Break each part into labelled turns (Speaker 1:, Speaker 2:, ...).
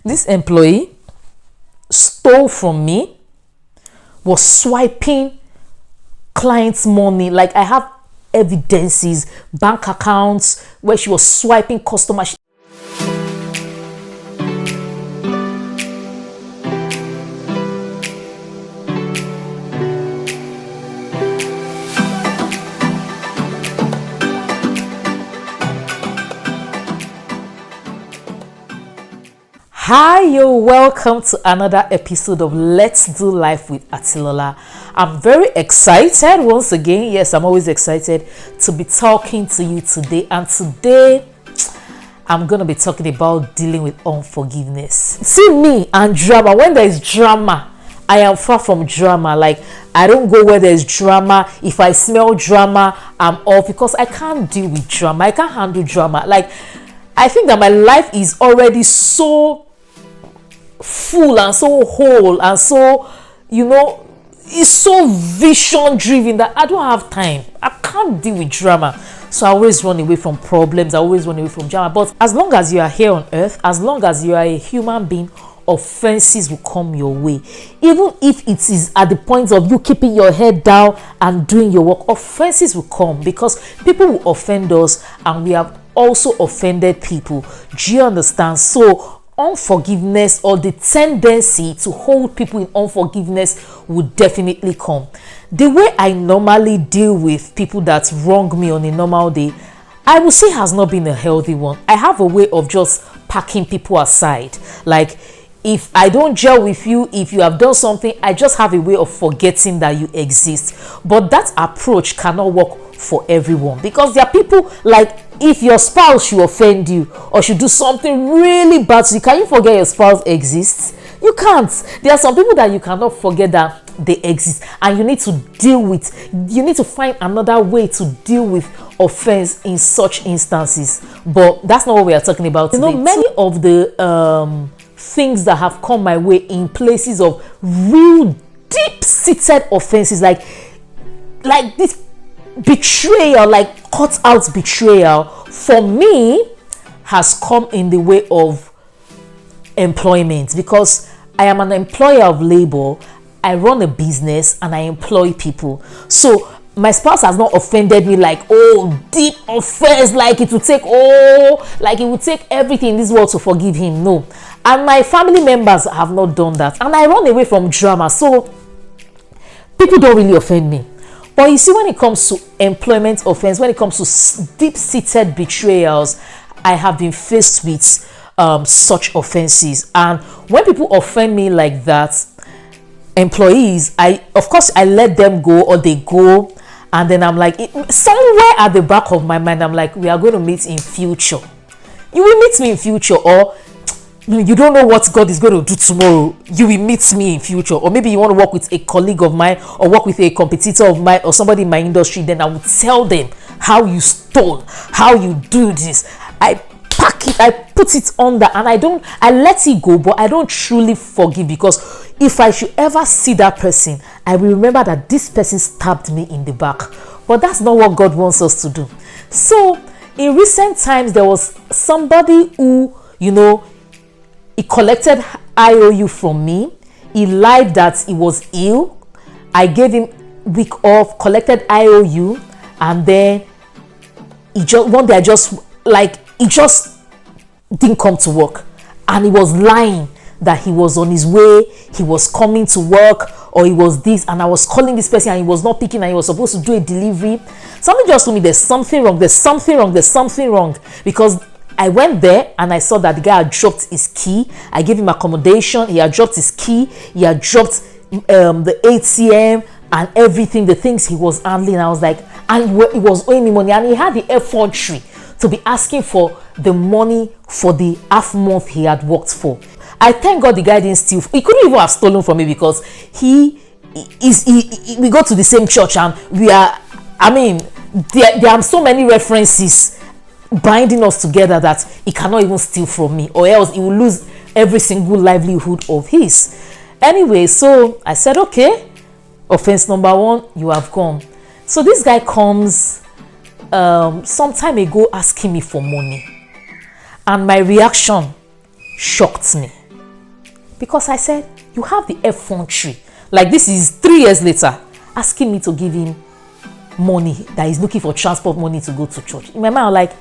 Speaker 1: This employee stole from me, was swiping clients' money. Like, I have evidences, bank accounts where she was swiping customers. Hi, you're welcome to another episode of Let's Do Life with Atilola. I'm very excited once again. Yes, I'm always excited to be talking to you today. And today, I'm going to be talking about dealing with unforgiveness. See me and drama. When there is drama, I am far from drama. Like, I don't go where there's drama. If I smell drama, I'm off because I can't deal with drama. I can't handle drama. Like, I think that my life is already so full and so whole and so, it's so vision driven that I don't have time. I can't deal with drama. So I always run away from problems. I always run away from drama. But as long as you are here on earth, as long as you are a human being, offenses will come your way. Even if it is at the point of you keeping your head down and doing your work, offenses will come because people will offend us and we have also offended people. Do you understand? So unforgiveness, or the tendency to hold people in unforgiveness, would definitely come. The way I normally deal with people that wrong me on a normal day, I would say has not been a healthy one. I have a way of just packing people aside. Like, if I don't gel with you, if you have done something, I just have a way of forgetting that you exist. But that approach cannot work for everyone, because there are people, like, if your spouse should offend you or should do something really bad to you, can you forget your spouse exists? You can't. There are some people that you cannot forget that they exist, and you need to deal with, you need to find another way to deal with offense in such instances. But that's not what we are talking about today. Many of the things that have come my way in places of real deep-seated offenses, like this betrayal, like cut out betrayal, for me has come in the way of employment, because I am an employer of labor. I run a business and I employ people. So my spouse has not offended me like, deep offense, like it would take everything in this world to forgive him. No. And my family members have not done that. And I run away from drama. So people don't really offend me. But you see, when it comes to employment offense, when it comes to deep-seated betrayals, I have been faced with such offenses. And when people offend me like that, employees, of course I let them go, or they go, and then I'm like, somewhere at the back of my mind, I'm like, we are going to meet in future. You will meet me in future, or you don't know what God is going to do tomorrow. You will meet me in future. Or maybe you want to work with a colleague of mine, or work with a competitor of mine, or somebody in my industry. Then I will tell them how you stole, how you do this. I pack it, I put it under, and I let it go, but I don't truly forgive, because if I should ever see that person, I will remember that this person stabbed me in the back. But that's not what God wants us to do. So in recent times, there was somebody who, he collected IOU from me. He lied that he was ill. I gave him week off, collected IOU, and then one day he just didn't come to work, and he was lying that he was on his way, he was coming to work, or he was this, and I was calling this person and he was not picking, and he was supposed to do a delivery. Something just told me there's something wrong, because I went there and I saw that the guy had dropped his key. I gave him accommodation. He had dropped his key. He had dropped the ATM and everything, the things he was handling. I was like, and he was owing me money, and he had the effrontery to be asking for the money for the half month he had worked for. I thank God the guy didn't steal. He couldn't even have stolen from me, because we go to the same church, and there are so many references binding us together that he cannot even steal from me, or else he will lose every single livelihood of his. Anyway, so I said, okay, offense number one, you have gone. So this guy comes some time ago asking me for money, and my reaction shocked me. Because I said, you have the effrontery. Like, this is 3 years later, asking me to give him money that he's looking for transport money to go to church. In my mind, I'm like,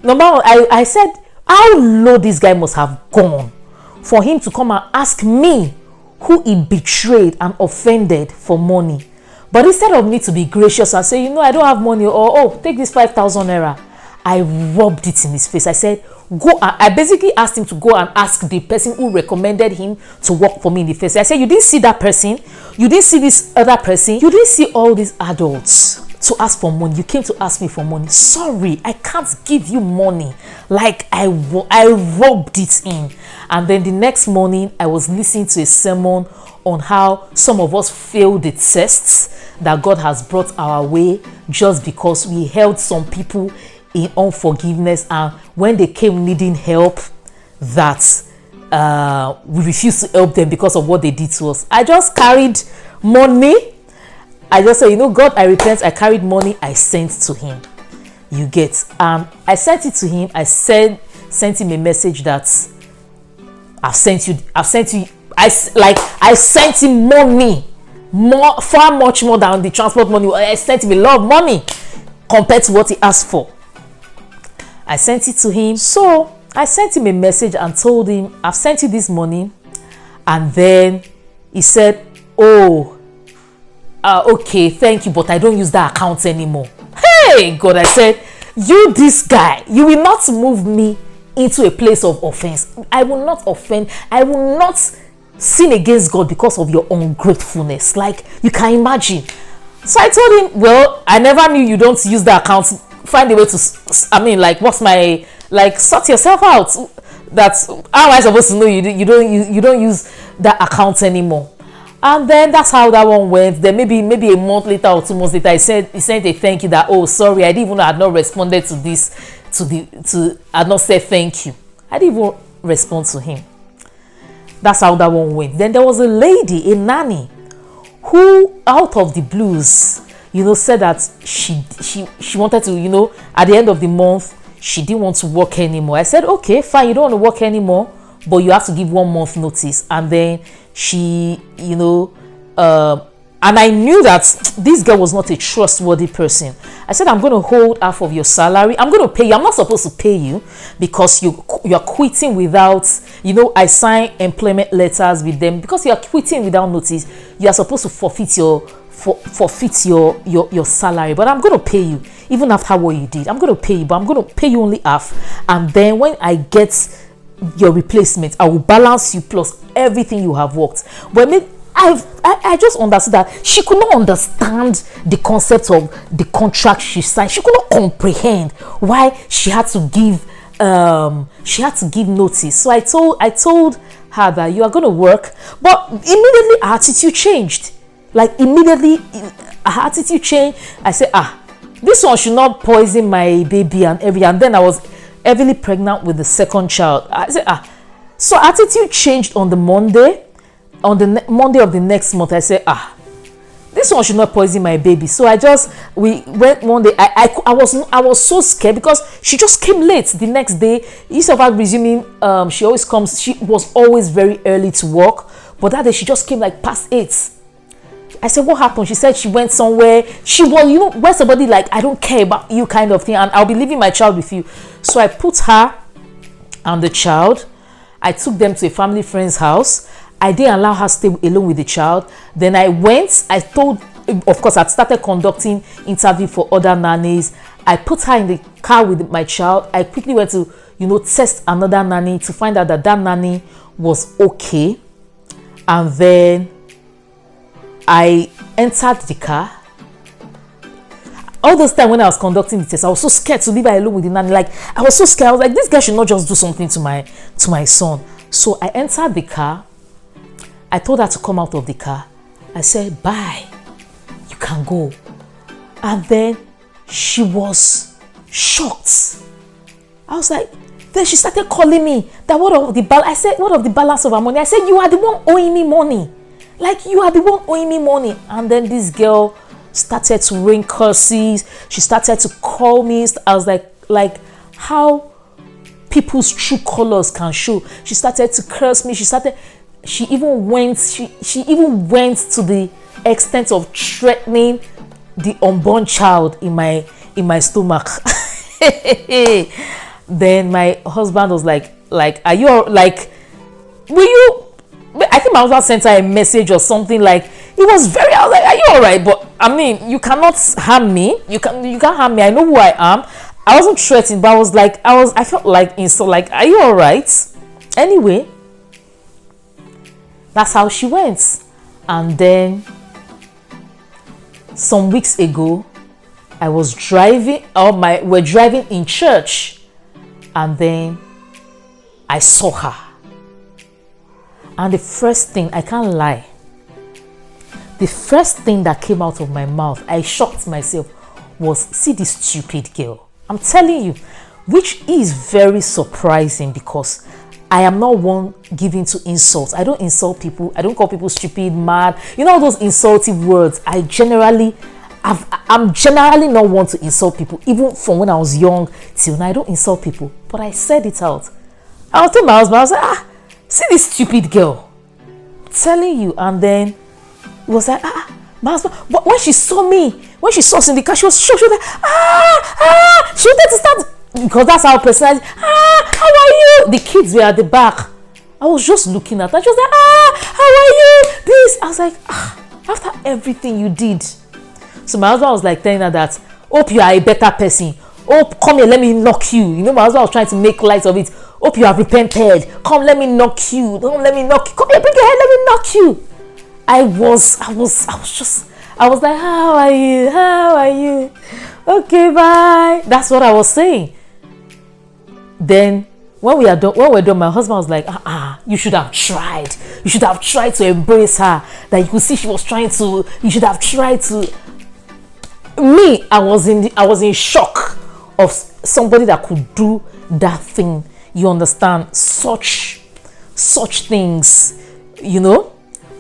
Speaker 1: number one, I said, how low this guy must have gone for him to come and ask me, who he betrayed and offended, for money. But instead of me to be gracious and say, I don't have money, or oh, take this 5,000 naira, I rubbed it in his face. I said, I basically asked him to go and ask the person who recommended him to work for me in the face. I said, you didn't see that person, you didn't see this other person, you didn't see all these adults to ask for money. You came to ask me for money. Sorry, I can't give you money. Like, I rubbed it in. And then the next morning, I was listening to a sermon on how some of us failed the tests that God has brought our way just because we held some people in unforgiveness, and when they came needing help, that we refused to help them because of what they did to us. I just carried money. I just said, God, I repent. I carried money. I sent to him. You get. I sent it to him. I sent him a message that I've sent you. I sent him money, far much more than the transport money. I sent him a lot of money compared to what he asked for. I sent it to him. So I sent him a message and told him, I've sent you this money. And then he said, oh, okay, thank you, but I don't use that account anymore. Hey, God, I said, you, this guy, you will not move me into a place of offense. I will not offend. I will not sin against God because of your ungratefulness. Like, you can imagine. So I told him, well, I never knew you don't use the account. Find a way to, what's my, sort yourself out. That's, how am I supposed to know you don't use that account anymore? And then that's how that one went. Then maybe a month later or 2 months later, he sent a thank you that, oh, sorry, I didn't even know I had not responded to this, I had not said thank you. I didn't even respond to him. That's how that one went. Then there was a lady, a nanny, who out of the blues, said that she wanted to, at the end of the month, she didn't want to work anymore. I said, okay, fine, you don't want to work anymore, but you have to give 1 month notice. And then she, and I knew that this girl was not a trustworthy person. I said, I'm going to hold half of your salary. I'm going to pay you. I'm not supposed to pay you because you're quitting without, I sign employment letters with them. Because you're quitting without notice, you are supposed to forfeit your salary. But I'm going to pay you even after what you did. I'm going to pay you, but I'm going to pay you only half. And then when I get your replacement, I will balance you plus everything you have worked. But I just understood that she could not understand the concept of the contract she signed. She could not comprehend why she had to give notice. So I told her that you are going to work, but immediately her attitude changed. Like, immediately her attitude changed. I said, this one should not poison my baby and everything. And then I was heavily pregnant with the second child. I said, so attitude changed on the Monday. On the Monday of the next month, I said, this one should not poison my baby. So we went Monday. I was so scared because she just came late the next day. Instead of her resuming, she was always very early to work. But that day she just came like past 8. I said, what happened? She said she went somewhere. She was, where somebody like, I don't care about you kind of thing, and I'll be leaving my child with you. So I put her and the child. I took them to a family friend's house. I didn't allow her to stay alone with the child. Then I went. I told, of course, I'd started conducting interview for other nannies. I put her in the car with my child. I quickly went to, test another nanny to find out that nanny was okay. And then I entered the car. All those time when I was conducting the test, I was so scared to leave her alone with the nanny. Like, I was so scared. I was like, this guy should not just do something to my son. So I entered the car. I told her to come out of the car. I said, bye. You can go. And then she was shocked. I was like, then she started calling me that I said, what of the balance of her money? I said, you are the one owing me money. Like, you are the one owing me money. And then this girl started to ring curses. She started to call me. I was like how people's true colors can show. She started to curse me. she even went to the extent of threatening the unborn child in my stomach. Then my husband was like, are you like, will you, I think my husband sent her a message or something, like, it was very, I was like, are you all right? But I mean, you cannot harm me. You can't harm me. I know who I am. I wasn't threatened, but I felt like insult, like, are you all right? Anyway, that's how she went. And then some weeks ago, I was driving, we're driving in church, and then I saw her. And the first thing, I can't lie, the first thing that came out of my mouth, I shocked myself, was, see this stupid girl. I'm telling you, which is very surprising because I am not one given to insults. I don't insult people. I don't call people stupid, mad. You know, all those insultive words. I'm generally not one to insult people. Even from when I was young till now, I don't insult people. But I said it out. I was telling my husband, I was like, see this stupid girl. I'm telling you. And then it was like, my husband, but when she saw us in the car, she was shocked. She was like, she wanted to start, because that's our personality. How are you? The kids were at the back. I was just looking at her. She was like, how are you? This. I was like, after everything you did. So my husband was like telling her that, hope you are a better person. Oh, come here, let me knock you. You know, my husband was trying to make light of it. Hope you have repented. Come, let me knock you. Don't let me knock you. Come here, bring your head, let me knock you. I was like, how are you? How are you? Okay, bye. That's what I was saying. Then when we're done, my husband was like, you should have tried. You should have tried to embrace her. That you could see she was trying to. You should have tried to. Me, I was in shock of somebody that could do that thing. You understand? Such things, you know.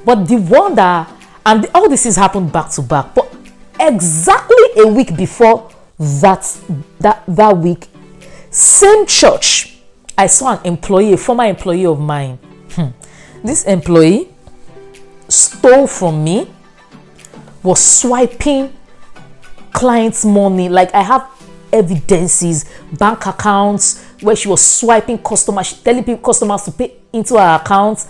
Speaker 1: But the one that, and all this has happened back to back. But exactly a week before that week, same church, I saw a former employee of mine. This employee stole from me, was swiping clients' money. Like, I have evidences, bank accounts where she was swiping customers, telling customers to pay into her account.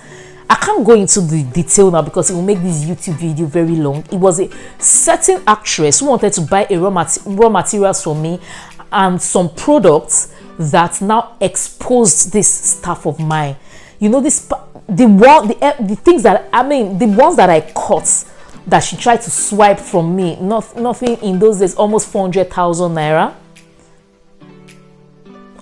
Speaker 1: I can't go into the detail now because it will make this YouTube video very long. It was a certain actress who wanted to buy a raw materials from me and some products that now exposed this stuff of mine. You know, the things that, I mean, the ones that I caught that she tried to swipe from me, nothing in those days, almost 400,000 naira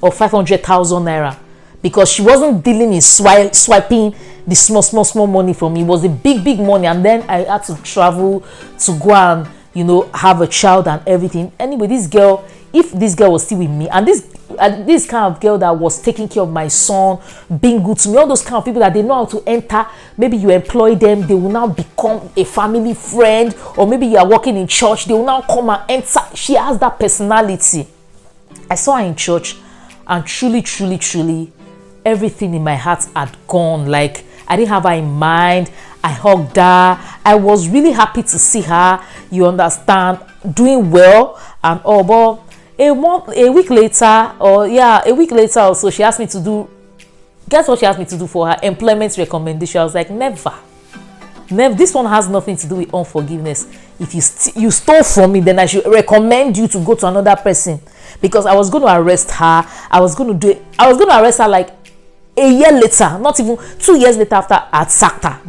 Speaker 1: or 500,000 naira, because she wasn't dealing in swiping the small money from me. It was a big money, and then I had to travel to go and, you know, have a child and everything. Anyway, if this girl was still with me, and this kind of girl that was taking care of my son, being good to me, all those kind of people that they know how to enter, maybe you employ them, they will now become a family friend, or maybe you are working in church, they will now come and enter. She has that personality. I saw her in church, and truly, everything in my heart had gone. Like, I didn't have her in mind. I hugged her. I was really happy to see her, you understand, doing well and all. But a week later or so, she asked me to do, guess what she asked me to do for her? Employment recommendation. I was like, never. This one has nothing to do with unforgiveness. If you stole from me, then I should recommend you to go to another person, because I was going to arrest her. I was going to arrest her like a year later, not even 2 years later after I'd sacked her.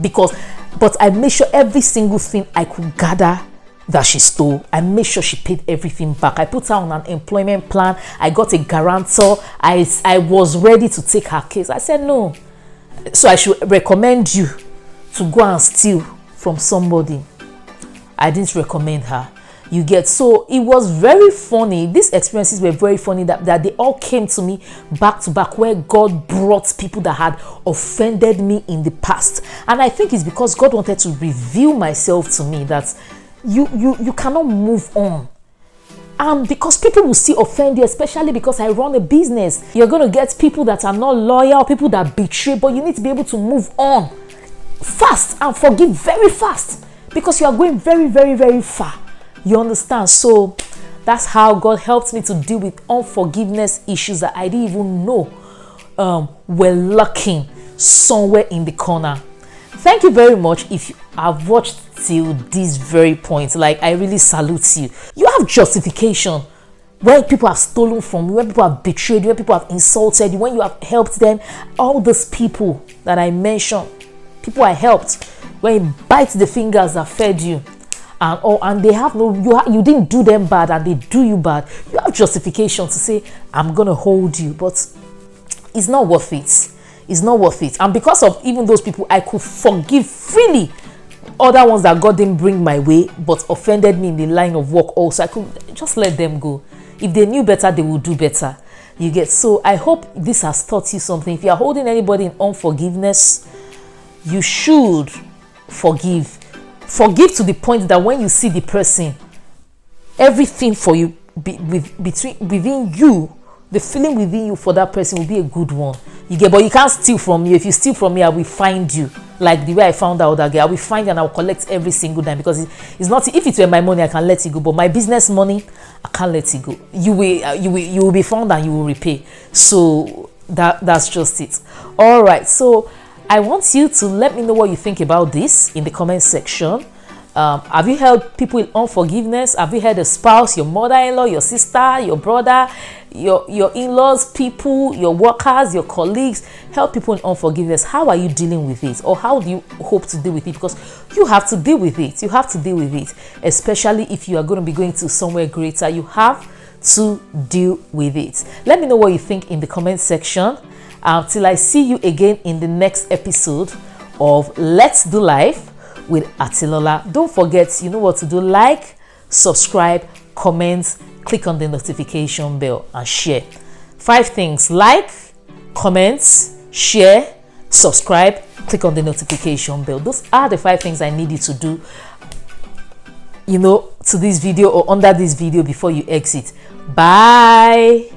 Speaker 1: But I made sure every single thing I could gather that she stole, I made sure she paid everything back. I put her on an employment plan. I got a guarantor. I was ready to take her case. I said no. So I should recommend you to go and steal from somebody. I didn't recommend her. You get, so it was very funny. These experiences were very funny that they all came to me back to back, where God brought people that had offended me in the past. And I think it's because God wanted to reveal myself to me, that you cannot move on. And because people will still offend you, especially because I run a business, you're going to get people that are not loyal, people that betray, but you need to be able to move on. fast and forgive very fast, because you are going very, very, very far. You understand? So that's how God helped me to deal with unforgiveness issues that I didn't even know were lurking somewhere in the corner. Thank you very much if you have watched till this very point. Like, I really salute you. You have justification when people have stolen from you, when people have betrayed you, when people have insulted you, when you have helped them. All those people that I mentioned, people I helped, when you bite the fingers that fed you, and they have no, you didn't do them bad and they do you bad, you have justification to say, I'm gonna hold you. But it's not worth it. It's not worth it. And because of even those people, I could forgive freely other ones that God didn't bring my way but offended me in the line of work also. I could just let them go. If they knew better, they would do better. You get? So I hope this has taught you something. If you are holding anybody in unforgiveness, you should forgive. Forgive to the point that when you see the person, everything for you within you, the feeling within you for that person will be a good one. You get? But you can't steal from me. If you steal from me, I will find you. Like the way I found out that girl, I will find you and I will collect every single time, because it's not, if it were my money, I can let it go, but my business money, I can't let it go. You will be found and you will repay. So that's just it. All right. So I want you to let me know what you think about this in the comment section. Have you helped people with unforgiveness? Have you had a spouse, your mother-in-law, your sister, your brother, your in-laws, people, your workers, your colleagues, help people in unforgiveness? How are you dealing with it? Or how do you hope to deal with it? Because you have to deal with it. You have to deal with it. Especially if you are going to be going to somewhere greater, you have to deal with it. Let me know what you think in the comment section. Till I see you again in the next episode of Let's Do Life with Atilola. Don't forget, you know what to do. Like, subscribe, comment, click on the notification bell and share. 5 things: like, comment, share, subscribe, click on the notification bell. Those are the 5 things I need you to do, to this video or under this video before you exit. Bye.